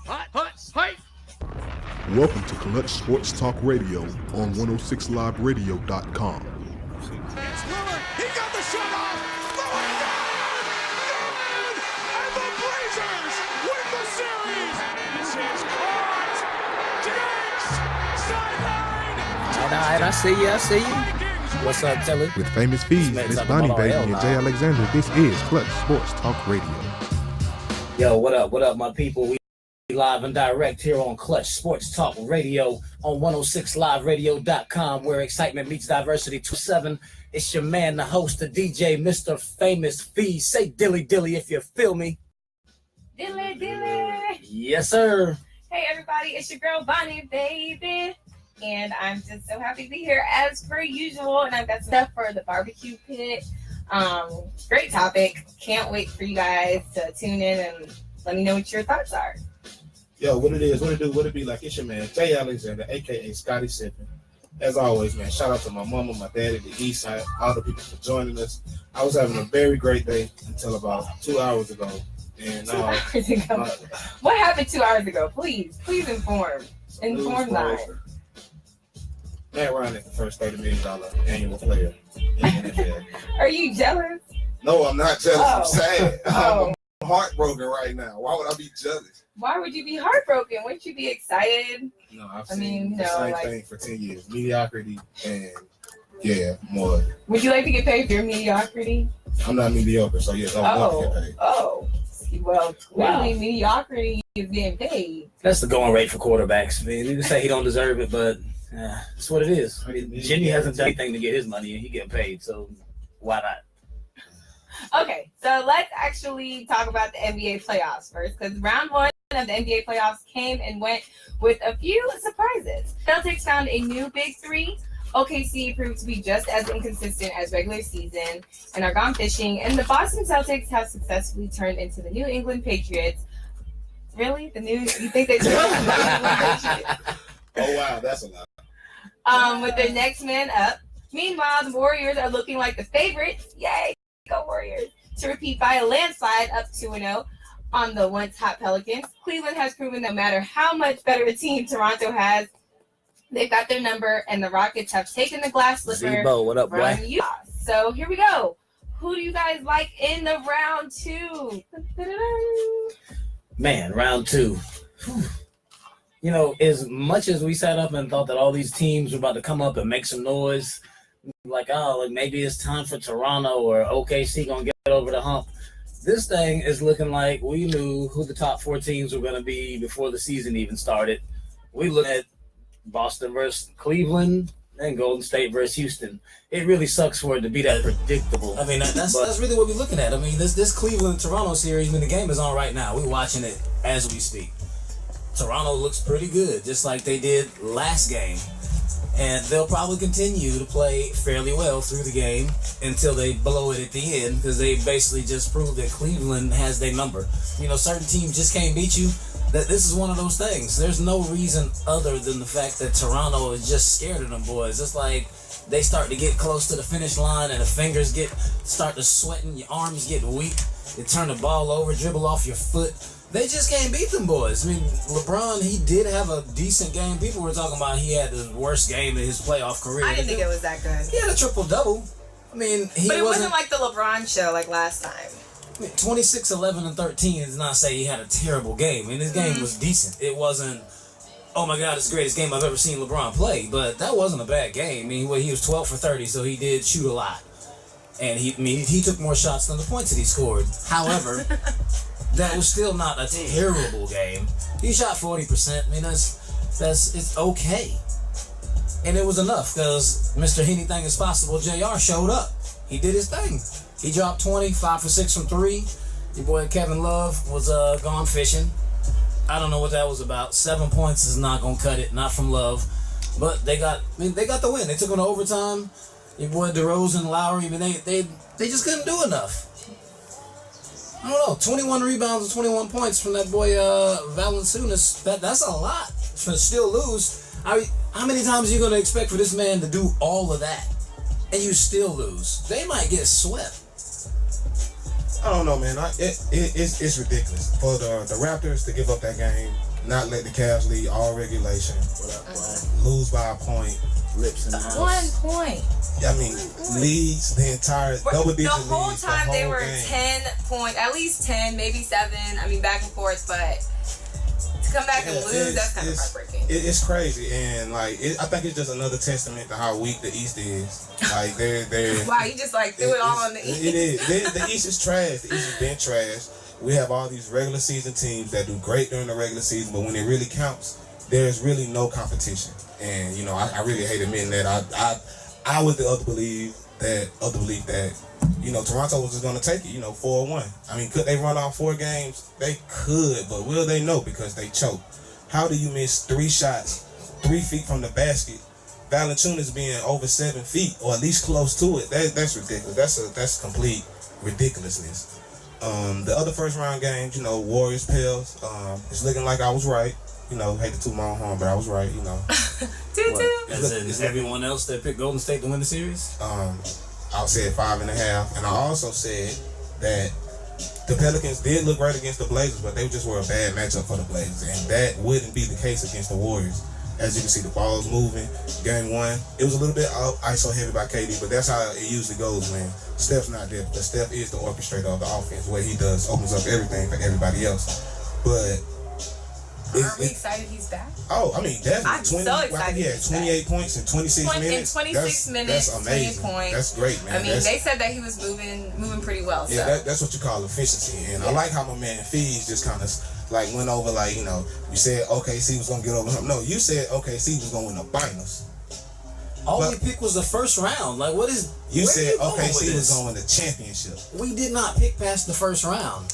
Welcome to Clutch Sports Talk Radio on 106liveradio.com. It's Lillard. He got the shot off. Lillard down! And the Blazers win the series. This is caught. Diggs. Sideline. All right, I see you. What's up, Telly? With famous fees, Miss Bonnie Baby and Jay Alexander, this is Clutch Sports Talk Radio. Yo, what up, my people? We live and direct here on Clutch Sports Talk Radio on 106liveradio.com, where excitement meets diversity. 27. It's your man, the host, the DJ, Mr. Famous Fees. Say dilly dilly if you feel me. Dilly dilly. Yes, sir. Hey everybody, it's your girl Bonnie Baby, and I'm just so happy to be here as per usual. And I've got stuff for the barbecue pit. Great topic. Can't wait for you guys to tune in and let me know what your thoughts are. Yo, what it is, what it do, what it be like. It's your man, Jay Alexander, a.k.a. Scotty Sippin. As always, man, shout out to my mama, my daddy, the east side, all the people for joining us. I was having a very great day until about 2 hours ago. And 2 hours ago? What happened 2 hours ago? Please inform. Inform live. Matt Ryan is the first $30 million annual player in the NFL. Are you jealous? No, I'm not jealous. I'm sad. Oh. I'm heartbroken right now. Why would I be jealous? Why would you be heartbroken? Wouldn't you be excited? No, I've seen the same thing for 10 years. Mediocrity and, more. Would you like to get paid for your mediocrity? I'm not mediocre, so yes, I would love to get paid. Well, clearly mediocrity is getting paid. That's the going rate for quarterbacks. I mean, you can say he don't deserve it, but that's what it is. I mean, Jimmy hasn't done anything to get his money, and he getting paid, so why not? Okay, so let's actually talk about the NBA playoffs first, because round one of the NBA playoffs came and went with a few surprises. Celtics found a new big three. OKC proved to be just as inconsistent as regular season and are gone fishing. And the Boston Celtics have successfully turned into the New England Patriots. Really? You think they turned into the New England Patriots? Oh, wow, that's a lot. With their next man up. Meanwhile, the Warriors are looking like the favorites. Yay, go Warriors. To repeat by a landslide up 2-0 on the once hot Pelicans. Cleveland has proven no matter how much better a team Toronto has, they've got their number, and the Rockets have taken the glass slipper Zebo, what up, boy? from Utah. So here we go. Who do you guys like in the round two? Man, round two. You know, as much as we sat up and thought that all these teams were about to come up and make some noise, like maybe it's time for Toronto or OKC gonna get over the hump. This thing is looking like we knew who the top four teams were going to be before the season even started. We looked at Boston versus Cleveland and Golden State versus Houston. It really sucks for it to be that predictable. I mean, that's really what we're looking at. I mean, this Cleveland-Toronto series, I mean, the game is on right now. We're watching it as we speak. Toronto looks pretty good, just like they did last game. And they'll probably continue to play fairly well through the game until they blow it at the end, because they basically just proved that Cleveland has their number. You know, certain teams just can't beat you. That this is one of those things. There's no reason other than the fact that Toronto is just scared of them boys. It's like they start to get close to the finish line and the fingers start to sweat and your arms get weak. You turn the ball over, dribble off your foot. They just can't beat them boys. I mean, LeBron, he did have a decent game. People were talking about he had the worst game of his playoff career. I didn't think it was that good. He had a triple-double. I mean, but it wasn't like the LeBron show like last time. I mean, 26, 11, and 13 does not say he had a terrible game. I mean, his game was decent. It wasn't, oh my God, it's the greatest game I've ever seen LeBron play. But that wasn't a bad game. I mean, he was 12 for 30, so he did shoot a lot. And he took more shots than the points that he scored. However, that was still not a terrible game. He shot 40%. I mean, it's okay. And it was enough because Mr. Anything is Possible JR showed up. He did his thing. He dropped 20, 5 for 6 from 3. Your boy Kevin Love was gone fishing. I don't know what that was about. 7 points is not gonna cut it, not from Love. But they got the win. They took him to overtime. Your boy DeRozan, Lowry, I mean, they just couldn't do enough. I don't know, 21 rebounds and 21 points from that boy Valanciunas. That's a lot to still lose. How many times are you going to expect for this man to do all of that and you still lose? They might get swept. I don't know, man. It's ridiculous for the Raptors to give up that game not let the Cavs lead all regulation, lose by a point. Lips in the house. 1 point. I mean, leads the entire double-digit The whole leads, time they were game. 10 points, at least 10, maybe 7. I mean, back and forth, but to come back and lose, that's kind of heartbreaking. It's crazy, and like I think it's just another testament to how weak the East is. Like they're Wow, you just like threw it all on the East. It is. The East is trash. The East has been trash. We have all these regular season teams that do great during the regular season, but when it really counts, there's really no competition. And you know, I really hate admitting that. I was the other belief that you know Toronto was just going to take it. You know, 4-1. I mean, could they run off 4 games? They could, but will they? No, because they choked. How do you miss 3 shots, 3 feet from the basket? Valanciunas being over 7 feet, or at least close to it. That's ridiculous. That's complete ridiculousness. The other first round games, you know, Warriors, Pels. It's looking like I was right. You know, hate to toot my own horn, but I was right. You know. Is everyone else that picked Golden State to win the series? I said 5.5, and I also said that the Pelicans did look right against the Blazers, but they just were a bad matchup for the Blazers, and that wouldn't be the case against the Warriors. As you can see, the ball's moving. Game 1, it was a little bit ISO heavy by KD, but that's how it usually goes, man. Steph's not there, because Steph is the orchestrator of the offense. What he does opens up everything for everybody else. But Are we excited he's back? Oh, I mean, definitely. I'm so excited. I think he had 28 points in 26 minutes. In 26 minutes, that's amazing. 20 points. That's great, man. I mean, they said that he was moving pretty well. Yeah, So. that's what you call efficiency. And I like how my man Fees just kind of like went over, like, you know, you said OKC was going to get over him. No, you said OKC was going to win the finals. All we picked was the first round. Like, what is... You said OKC was going to win the championship. We did not pick past the first round.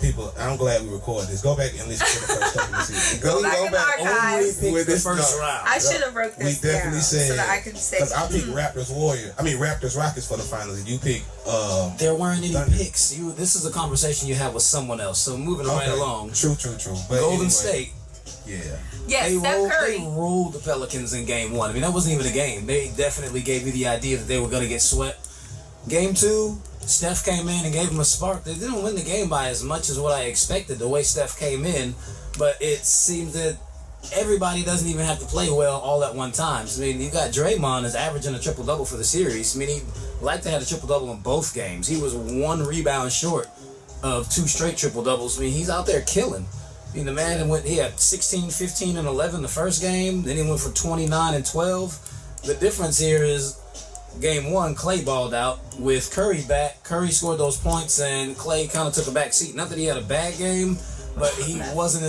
People, I'm glad we recorded this. Go back and listen to the first couple of seasons. Go back in the archives. Only picked the first round. I should have wrote this We definitely down said, so that I could say. because I picked Raptors Rockets for the finals, and you picked there weren't any Thunder. picks. This is a conversation you have with someone else. So moving right along. True. But Golden State. Yeah. Yes, Steph Curry. They rolled the Pelicans in game 1. I mean, that wasn't even a game. They definitely gave you the idea that they were going to get swept. Game 2, Steph came in and gave them a spark. They didn't win the game by as much as what I expected, the way Steph came in. But it seems that everybody doesn't even have to play well all at one time. I mean, you got Draymond is averaging a triple-double for the series. I mean, he liked to have a triple-double in both games. He was 1 rebound short of 2 straight triple-doubles. I mean, he's out there killing. I mean, the man he had 16, 15, and 11 the first game. Then he went for 29 and 12. The difference here is game 1, Klay balled out with Curry back. Curry scored those points, and Klay kind of took a back seat. Not that he had a bad game, but he wasn't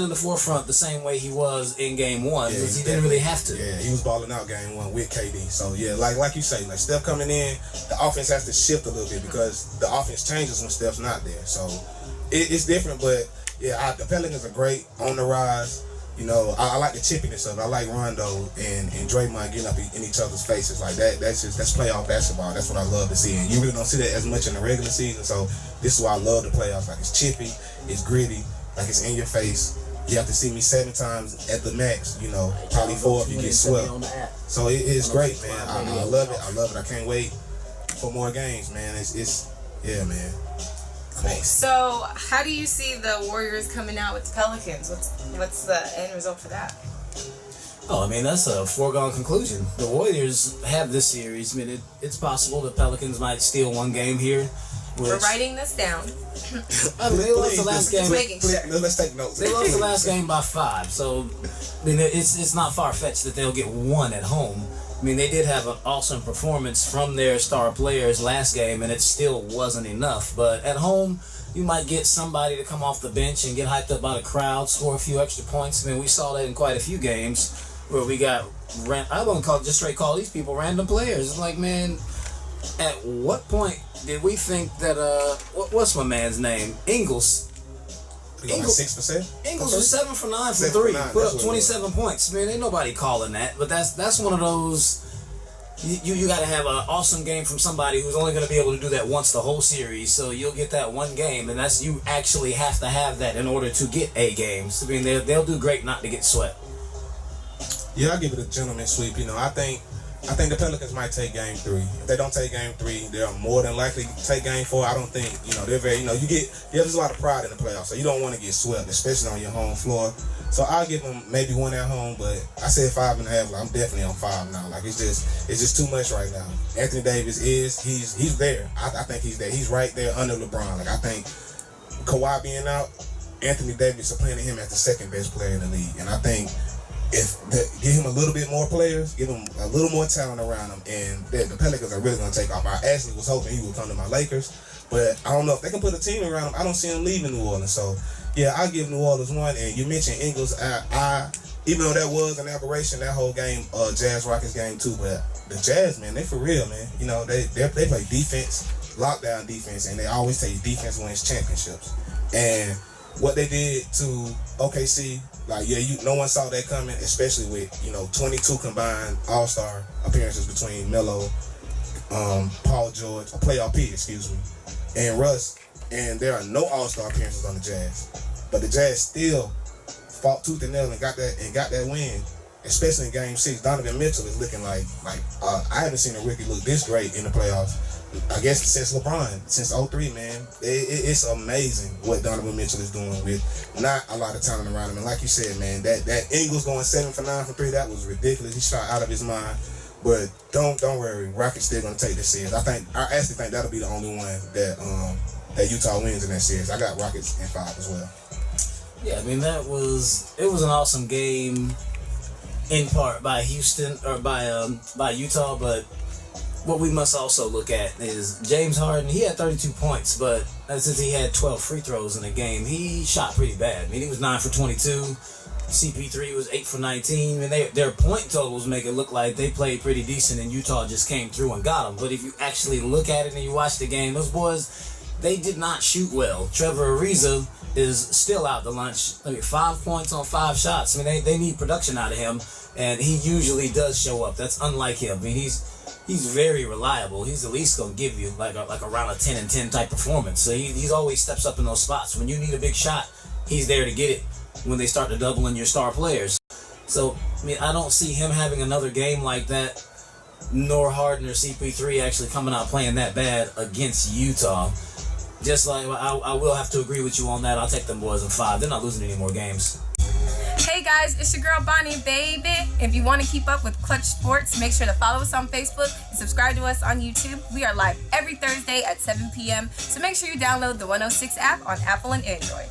in the forefront the same way he was in game 1 because he didn't really have to. Yeah, he was balling out game 1 with KD. So yeah, like you say, like Steph coming in, the offense has to shift a little bit because the offense changes when Steph's not there. So it's different, but yeah, the Pelicans are great on the rise. You know, I like the chippiness of it. I like Rondo and Draymond getting up in each other's faces like that. That's playoff basketball. That's what I love to see. And you really don't see that as much in the regular season. So this is why I love the playoffs. Like, it's chippy, it's gritty, like it's in your face. You have to see me 7 times at the max. You know, probably 4 if you get swept. So it is great, man. I love it. I can't wait for more games, man. Yeah, man. So, how do you see the Warriors coming out with the Pelicans? What's the end result for that? Oh, I mean, that's a foregone conclusion. The Warriors have this series. I mean, it's possible the Pelicans might steal 1 game here. We're writing this down. I mean, they lost the last game. Let's take notes. They lost the last game by 5. So, I mean, it's not far-fetched that they'll get 1 at home. I mean, they did have an awesome performance from their star players last game, and it still wasn't enough. But at home, you might get somebody to come off the bench and get hyped up by the crowd, score a few extra points. I mean, we saw that in quite a few games where we got, I wouldn't call these people random players. It's like, man, at what point did we think that, what's my man's name? Ingles 6%? Ingles was 7 for 9 from 3. Put up 27 points. Man, ain't nobody calling that. But that's one of those. You got to have an awesome game from somebody who's only going to be able to do that once the whole series. So you'll get that 1 game, and that's you actually have to have that in order to get a game. So, I mean, they'll do great not to get swept. Yeah, I give it a gentleman's sweep. You know, I think I think the Pelicans might take game 3. If they don't take game 3, they're more than likely to take game 4. I don't think, they're very, there's a lot of pride in the playoffs, so you don't want to get swept, especially on your home floor. So I'll give them maybe 1 at home, but I said 5.5. I'm definitely on 5 now. Like, it's just too much right now. Anthony Davis he's there. I think he's there. He's right there under LeBron. Like, I think Kawhi being out, Anthony Davis supplanting him as the second best player in the league, and I think give him a little bit more players, give him a little more talent around him, and the Pelicans are really going to take off. I actually was hoping he would come to my Lakers, but I don't know if they can put a team around him. I don't see him leaving New Orleans. So, yeah, I'll give New Orleans 1. And you mentioned Ingles. Even though that was an aberration, that whole game, Jazz-Rockets game too, but the Jazz, man, they for real, man. They play defense, lockdown defense, and they always say defense wins championships. And what they did to OKC, no one saw that coming, especially with, 22 combined all-star appearances between Melo, Paul George, playoff P, and Russ, and there are no all-star appearances on the Jazz. But the Jazz still fought tooth and nail and got that win, especially in Game 6. Donovan Mitchell is looking like I haven't seen a rookie look this great in the playoffs. I guess since LeBron, since 03, man. It's amazing what Donovan Mitchell is doing with not a lot of talent around him. And like you said, man, that Ingles going 7 for 9 from 3, that was ridiculous. He shot out of his mind. But don't worry, Rockets still gonna take this series. I actually think that'll be the only one that Utah wins in that series. I got Rockets in 5 as well. Yeah, I mean it was an awesome game, in part by Houston or by Utah, but what we must also look at is James Harden. He had 32 points, but since he had 12 free throws in the game, he shot pretty bad. I mean, he was 9 for 22. CP3 was 8 for 19. And their point totals make it look like they played pretty decent, and Utah just came through and got them. But if you actually look at it and you watch the game, those boys, they did not shoot well. Trevor Ariza is still out to lunch. 5 points on 5 shots. I mean, they need production out of him, and he usually does show up. That's unlike him. I mean, he's very reliable. He's at least gonna give you like around a 10 and 10 type performance. So he's always steps up in those spots. When you need a big shot, he's there to get it when they start to double in your star players. So I mean, I don't see him having another game like that, nor Harden or CP3 actually coming out playing that bad against Utah. Just like I will have to agree with you on that. I'll take them boys in 5. They're not losing any more games. Hey guys, it's your girl Bonnie, baby. If you want to keep up with Clutch Sports, make sure to follow us on Facebook and subscribe to us on YouTube. We are live every Thursday at 7 p.m. So make sure you download the 106 app on Apple and Android.